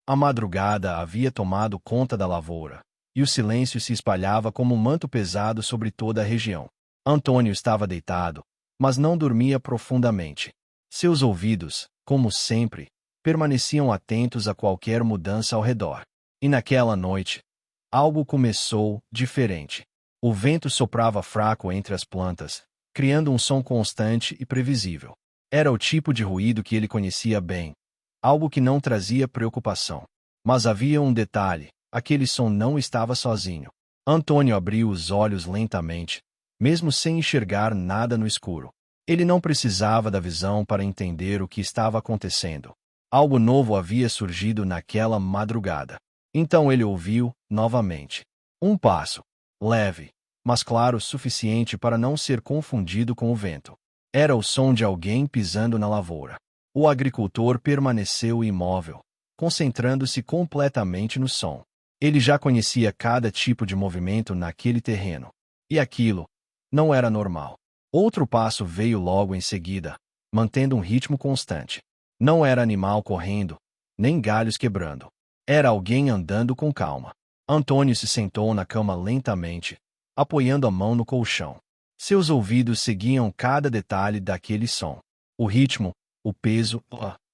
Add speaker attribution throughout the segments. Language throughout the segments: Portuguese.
Speaker 1: A madrugada havia tomado conta da lavoura, e o silêncio se espalhava como um manto pesado sobre toda a região. Antônio estava deitado, mas não dormia profundamente. Seus ouvidos, como sempre, permaneciam atentos a qualquer mudança ao redor. E naquela noite, algo começou diferente. O vento soprava fraco entre as plantas, criando um som constante e previsível. Era o tipo de ruído que ele conhecia bem, algo que não trazia preocupação. Mas havia um detalhe: aquele som não estava sozinho. Antônio abriu os olhos lentamente, mesmo sem enxergar nada no escuro. Ele não precisava da visão para entender o que estava acontecendo. Algo novo havia surgido naquela madrugada. Então ele ouviu, novamente, um passo, leve, mas claro o suficiente para não ser confundido com o vento. Era o som de alguém pisando na lavoura. O agricultor permaneceu imóvel, concentrando-se completamente no som. Ele já conhecia cada tipo de movimento naquele terreno. E aquilo não era normal. Outro passo veio logo em seguida, mantendo um ritmo constante. Não era animal correndo, nem galhos quebrando. Era alguém andando com calma. Antônio se sentou na cama lentamente, apoiando a mão no colchão. Seus ouvidos seguiam cada detalhe daquele som. O ritmo, o peso,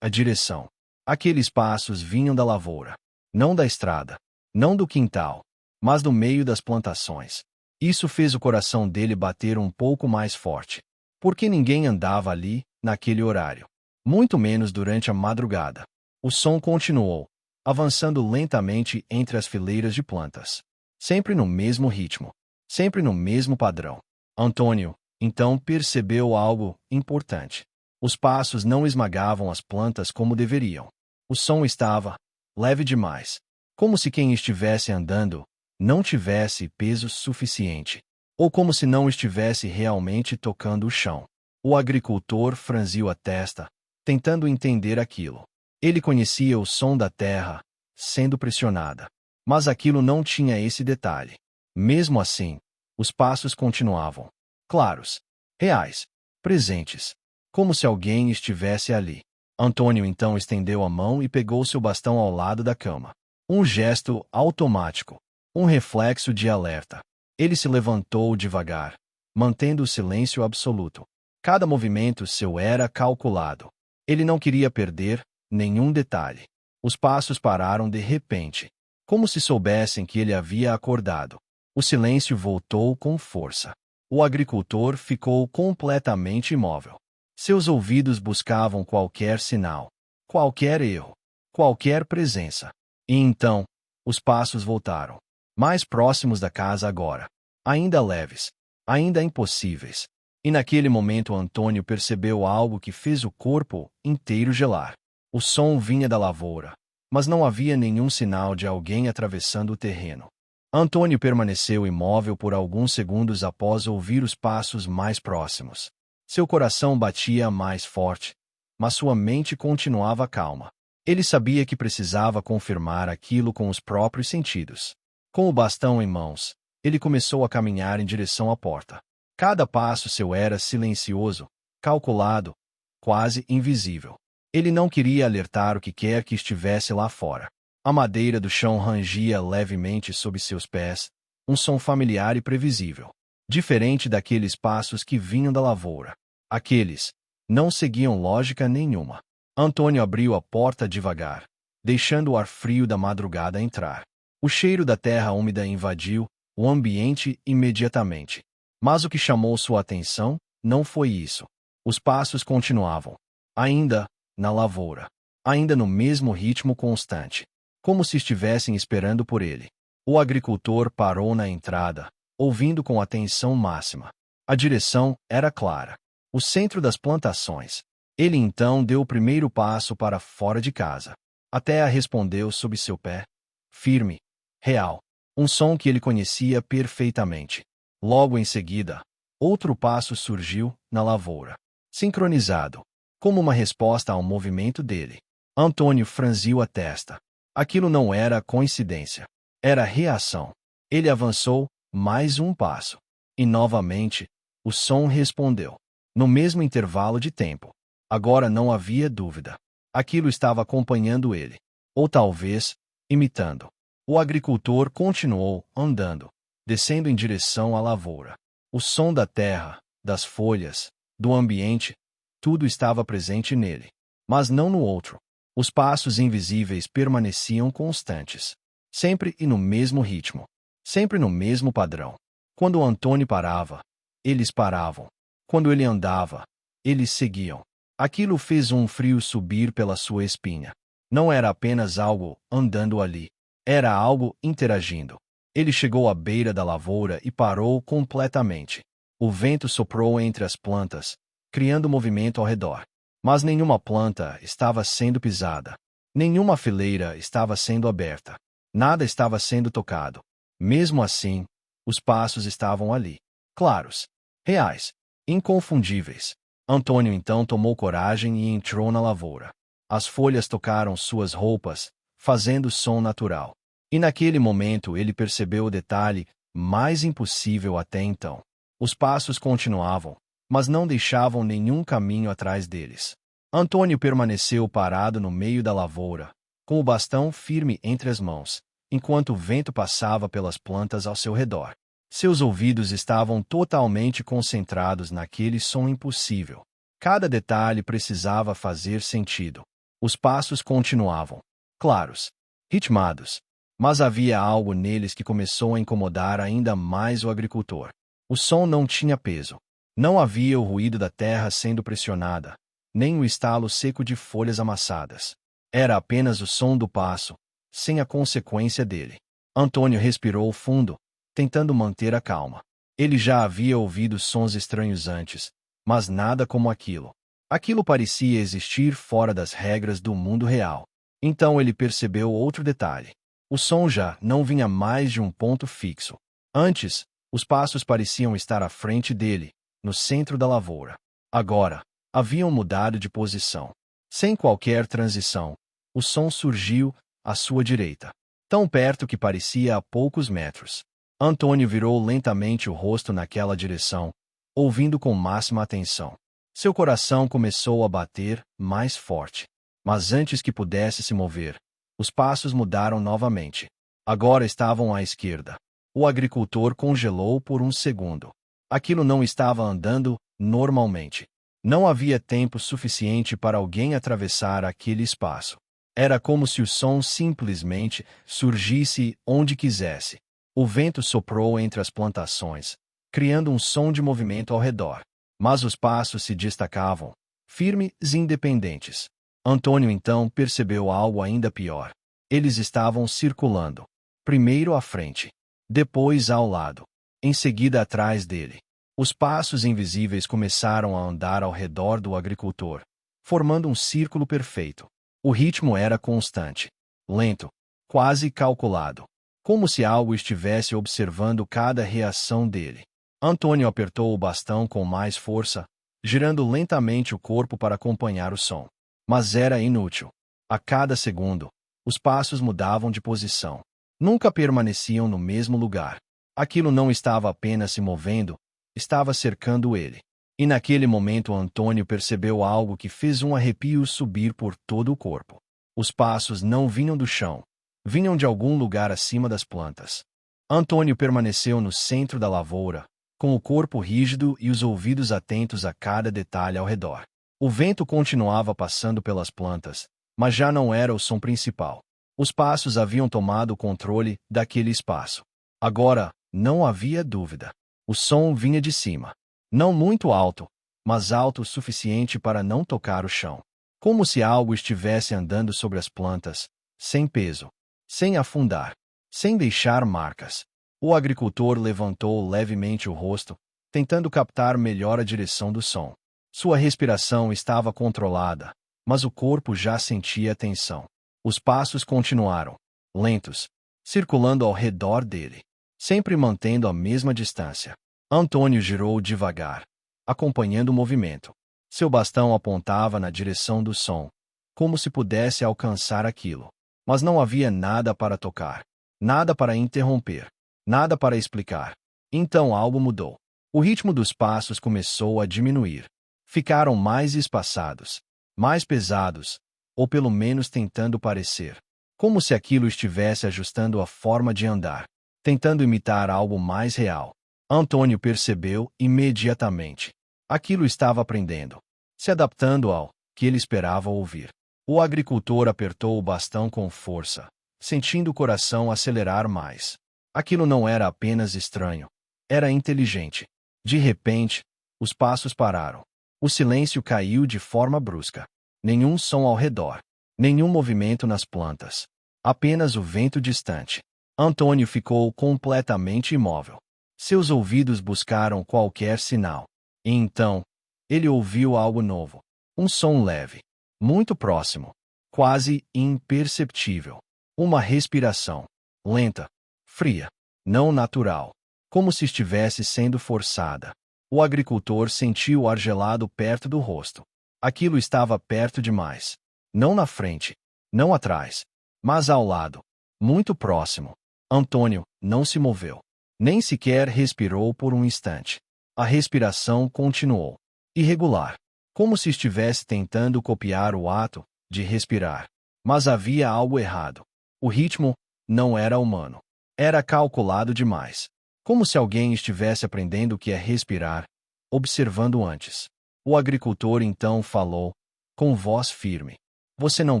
Speaker 1: a direção. Aqueles passos vinham da lavoura. Não da estrada, não do quintal, mas do meio das plantações. Isso fez o coração dele bater um pouco mais forte. Porque ninguém andava ali, naquele horário. Muito menos durante a madrugada. O som continuou, avançando lentamente entre as fileiras de plantas. Sempre no mesmo ritmo. Sempre no mesmo padrão. Antônio, então, percebeu algo importante. Os passos não esmagavam as plantas como deveriam. O som estava leve demais. Como se quem estivesse andando não tivesse peso suficiente. Ou como se não estivesse realmente tocando o chão. O agricultor franziu a testa, tentando entender aquilo. Ele conhecia o som da terra sendo pressionada. Mas aquilo não tinha esse detalhe. Mesmo assim, os passos continuavam. Claros, reais, presentes. Como se alguém estivesse ali. Antônio então estendeu a mão e pegou seu bastão ao lado da cama. Um gesto automático. Um reflexo de alerta. Ele se levantou devagar, mantendo o silêncio absoluto. Cada movimento seu era calculado. Ele não queria perder nenhum detalhe. Os passos pararam de repente, como se soubessem que ele havia acordado. O silêncio voltou com força. O agricultor ficou completamente imóvel. Seus ouvidos buscavam qualquer sinal, qualquer erro, qualquer presença. E então, os passos voltaram. Mais próximos da casa agora. Ainda leves, ainda impossíveis. E naquele momento Antônio percebeu algo que fez o corpo inteiro gelar. O som vinha da lavoura, mas não havia nenhum sinal de alguém atravessando o terreno. Antônio permaneceu imóvel por alguns segundos após ouvir os passos mais próximos. Seu coração batia mais forte, mas sua mente continuava calma. Ele sabia que precisava confirmar aquilo com os próprios sentidos. Com o bastão em mãos, ele começou a caminhar em direção à porta. Cada passo seu era silencioso, calculado, quase invisível. Ele não queria alertar o que quer que estivesse lá fora. A madeira do chão rangia levemente sob seus pés, um som familiar e previsível. Diferente daqueles passos que vinham da lavoura. Aqueles não seguiam lógica nenhuma. Antônio abriu a porta devagar, deixando o ar frio da madrugada entrar. O cheiro da terra úmida invadiu o ambiente imediatamente. Mas o que chamou sua atenção não foi isso. Os passos continuavam. Ainda na lavoura. Ainda no mesmo ritmo constante. Como se estivessem esperando por ele. O agricultor parou na entrada, ouvindo com atenção máxima. A direção era clara. O centro das plantações. Ele então deu o primeiro passo para fora de casa. A terra respondeu sob seu pé. Firme. Real. Um som que ele conhecia perfeitamente. Logo em seguida, outro passo surgiu na lavoura. Sincronizado. Como uma resposta ao movimento dele. Antônio franziu a testa. Aquilo não era coincidência. Era reação. Ele avançou mais um passo. E novamente, o som respondeu. No mesmo intervalo de tempo. Agora não havia dúvida. Aquilo estava acompanhando ele. ou talvez, imitando. O agricultor continuou andando, descendo em direção à lavoura. O som da terra, das folhas, do ambiente, tudo estava presente nele, mas não no outro. Os passos invisíveis permaneciam constantes, sempre e no mesmo ritmo, sempre no mesmo padrão. Quando Antônio parava, eles paravam. Quando ele andava, eles seguiam. Aquilo fez um frio subir pela sua espinha. Não era apenas algo andando ali. Era algo interagindo. Ele chegou à beira da lavoura e parou completamente. O vento soprou entre as plantas, criando movimento ao redor. Mas nenhuma planta estava sendo pisada. Nenhuma fileira estava sendo aberta. Nada estava sendo tocado. Mesmo assim, os passos estavam ali. Claros, reais, inconfundíveis. Antônio então tomou coragem e entrou na lavoura. As folhas tocaram suas roupas, fazendo som natural. E naquele momento ele percebeu o detalhe mais impossível até então. Os passos continuavam, mas não deixavam nenhum caminho atrás deles. Antônio permaneceu parado no meio da lavoura, com o bastão firme entre as mãos, enquanto o vento passava pelas plantas ao seu redor. Seus ouvidos estavam totalmente concentrados naquele som impossível. Cada detalhe precisava fazer sentido. Os passos continuavam, claros, ritmados, mas havia algo neles que começou a incomodar ainda mais o agricultor. O som não tinha peso. Não havia o ruído da terra sendo pressionada, nem o estalo seco de folhas amassadas. Era apenas o som do passo, sem a consequência dele. Antônio respirou fundo, tentando manter a calma. Ele já havia ouvido sons estranhos antes, mas nada como aquilo. Aquilo parecia existir fora das regras do mundo real. Então ele percebeu outro detalhe. O som já não vinha mais de um ponto fixo. Antes, os passos pareciam estar à frente dele, no centro da lavoura. Agora, haviam mudado de posição. Sem qualquer transição, o som surgiu à sua direita, tão perto que parecia a poucos metros. Antônio virou lentamente o rosto naquela direção, ouvindo com máxima atenção. Seu coração começou a bater mais forte. Mas antes que pudesse se mover, os passos mudaram novamente. Agora estavam à esquerda. O agricultor congelou por um segundo. Aquilo não estava andando normalmente. Não havia tempo suficiente para alguém atravessar aquele espaço. Era como se o som simplesmente surgisse onde quisesse. O vento soprou entre as plantações, criando um som de movimento ao redor. Mas os passos se destacavam, firmes e independentes. Antônio então percebeu algo ainda pior. Eles estavam circulando. Primeiro à frente, depois ao lado, em seguida atrás dele. Os passos invisíveis começaram a andar ao redor do agricultor, formando um círculo perfeito. O ritmo era constante, lento, quase calculado, como se algo estivesse observando cada reação dele. Antônio apertou o bastão com mais força, girando lentamente o corpo para acompanhar o som. Mas era inútil. A cada segundo, os passos mudavam de posição. Nunca permaneciam no mesmo lugar. Aquilo não estava apenas se movendo, estava cercando ele. E naquele momento Antônio percebeu algo que fez um arrepio subir por todo o corpo. Os passos não vinham do chão. Vinham de algum lugar acima das plantas. Antônio permaneceu no centro da lavoura, com o corpo rígido e os ouvidos atentos a cada detalhe ao redor. O vento continuava passando pelas plantas, mas já não era o som principal. Os passos haviam tomado o controle daquele espaço. Agora, não havia dúvida. O som vinha de cima. Não muito alto, mas alto o suficiente para não tocar o chão. Como se algo estivesse andando sobre as plantas, sem peso, sem afundar, sem deixar marcas. O agricultor levantou levemente o rosto, tentando captar melhor a direção do som. Sua respiração estava controlada, mas o corpo já sentia tensão. Os passos continuaram, lentos, circulando ao redor dele, sempre mantendo a mesma distância. Antônio girou devagar, acompanhando o movimento. Seu bastão apontava na direção do som, como se pudesse alcançar aquilo. Mas não havia nada para tocar, nada para interromper, nada para explicar. Então algo mudou. O ritmo dos passos começou a diminuir. Ficaram mais espaçados, mais pesados, ou pelo menos tentando parecer. como se aquilo estivesse ajustando a forma de andar, tentando imitar algo mais real. Antônio percebeu imediatamente. Aquilo estava aprendendo, se adaptando ao que ele esperava ouvir. O agricultor apertou o bastão com força, sentindo o coração acelerar mais. Aquilo não era apenas estranho, era inteligente. De repente, os passos pararam. O silêncio caiu de forma brusca. Nenhum som ao redor, nenhum movimento nas plantas. Apenas o vento distante. Antônio ficou completamente imóvel. Seus ouvidos buscaram qualquer sinal. E então, ele ouviu algo novo. Um som leve, muito próximo, quase imperceptível. Uma respiração, lenta, fria, não natural, como se estivesse sendo forçada. O agricultor sentiu o ar gelado perto do rosto. Aquilo estava perto demais. Não na frente, não atrás, mas ao lado, muito próximo. Antônio não se moveu. Nem sequer respirou por um instante. A respiração continuou. Irregular, como se estivesse tentando copiar o ato de respirar. Mas havia algo errado. O ritmo não era humano. Era calculado demais. Como se alguém estivesse aprendendo o que é respirar, observando antes. O agricultor então falou, com voz firme. Você não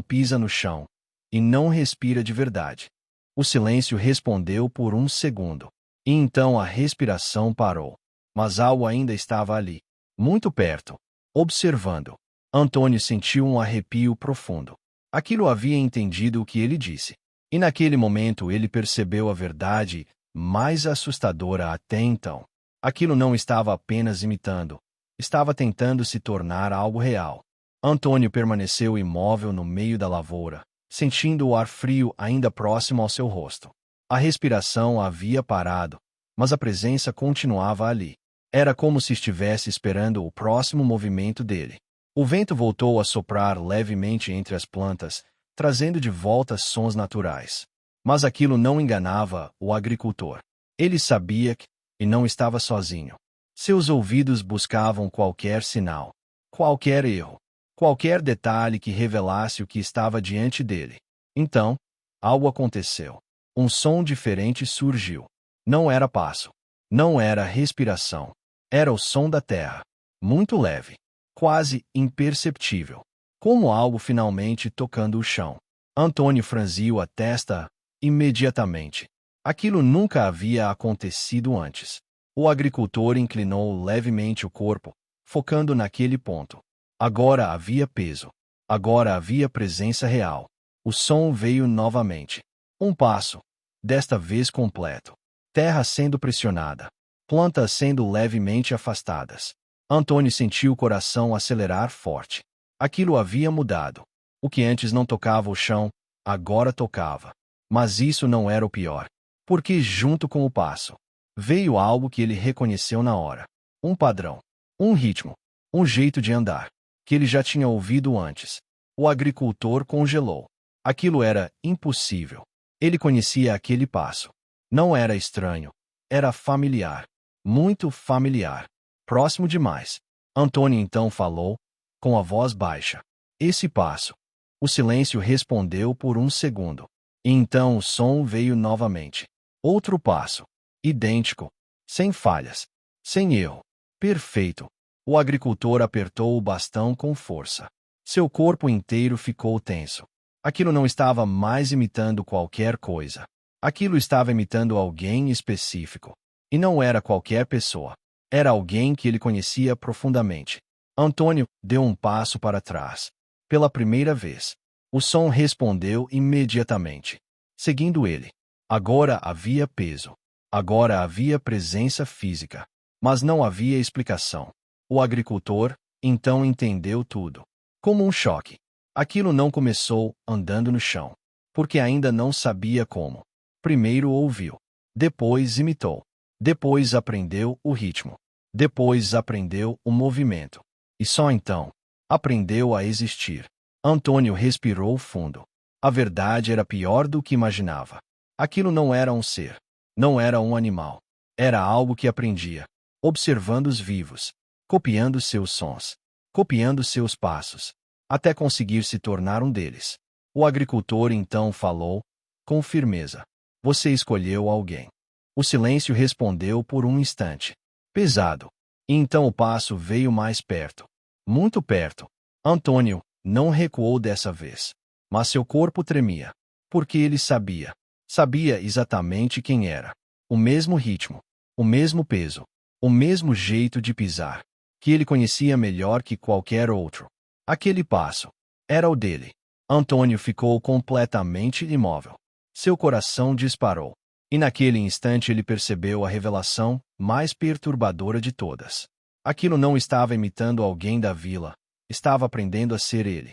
Speaker 1: pisa no chão e não respira de verdade. O silêncio respondeu por um segundo. E então a respiração parou. Mas algo ainda estava ali, muito perto, observando. Antônio sentiu um arrepio profundo. Aquilo havia entendido o que ele disse. E naquele momento ele percebeu a verdade mais assustadora até então. Aquilo não estava apenas imitando, estava tentando se tornar algo real. Antônio permaneceu imóvel no meio da lavoura, sentindo o ar frio ainda próximo ao seu rosto. A respiração havia parado, mas a presença continuava ali. Era como se estivesse esperando o próximo movimento dele. O vento voltou a soprar levemente entre as plantas, trazendo de volta sons naturais. Mas aquilo não enganava o agricultor. Ele sabia que, e não estava sozinho. Seus ouvidos buscavam qualquer sinal, qualquer erro, qualquer detalhe que revelasse o que estava diante dele. Então, algo aconteceu. Um som diferente surgiu. Não era passo. Não era respiração. Era o som da terra. Muito leve. Quase imperceptível. Como algo finalmente tocando o chão. Antônio franziu a testa imediatamente. Aquilo nunca havia acontecido antes. O agricultor inclinou levemente o corpo, focando naquele ponto. Agora havia peso. Agora havia presença real. O som veio novamente. Um passo. Desta vez completo. Terra sendo pressionada. Plantas sendo levemente afastadas. Antônio sentiu o coração acelerar forte. Aquilo havia mudado. O que antes não tocava o chão, agora tocava. Mas isso não era o pior. Porque junto com o passo, veio algo que ele reconheceu na hora. Um padrão. Um ritmo. Um jeito de andar. Que ele já tinha ouvido antes. O agricultor congelou. Aquilo era impossível. Ele conhecia aquele passo. Não era estranho. Era familiar. Muito familiar. Próximo demais. Antônio então falou, com a voz baixa. Esse passo. O silêncio respondeu por um segundo. E então o som veio novamente. Outro passo. Idêntico. Sem falhas. Sem erro. Perfeito. O agricultor apertou o bastão com força. Seu corpo inteiro ficou tenso. Aquilo não estava mais imitando qualquer coisa. Aquilo estava imitando alguém específico. E não era qualquer pessoa. Era alguém que ele conhecia profundamente. Antônio deu um passo para trás. Pela primeira vez. O som respondeu imediatamente. Seguindo ele. Agora havia peso. Agora havia presença física. Mas não havia explicação. O agricultor, então entendeu tudo. Como um choque. Aquilo não começou andando no chão. Porque ainda não sabia como. Primeiro ouviu. Depois imitou. Depois aprendeu o ritmo. Depois aprendeu o movimento. E só então, aprendeu a existir. Antônio respirou fundo. A verdade era pior do que imaginava. Aquilo não era um ser. Não era um animal. Era algo que aprendia. Observando os vivos. Copiando seus sons. Copiando seus passos. Até conseguir se tornar um deles. O agricultor então falou, com firmeza. Você escolheu alguém. O silêncio respondeu por um instante. Pesado. E então o passo veio mais perto. Muito perto. Antônio não recuou dessa vez. Mas seu corpo tremia. Porque ele sabia. Sabia exatamente quem era. O mesmo ritmo. O mesmo peso. O mesmo jeito de pisar. Que ele conhecia melhor que qualquer outro. Aquele passo. Era o dele. Antônio ficou completamente imóvel. Seu coração disparou. E naquele instante ele percebeu a revelação mais perturbadora de todas. Aquilo não estava imitando alguém da vila. Estava aprendendo a ser ele.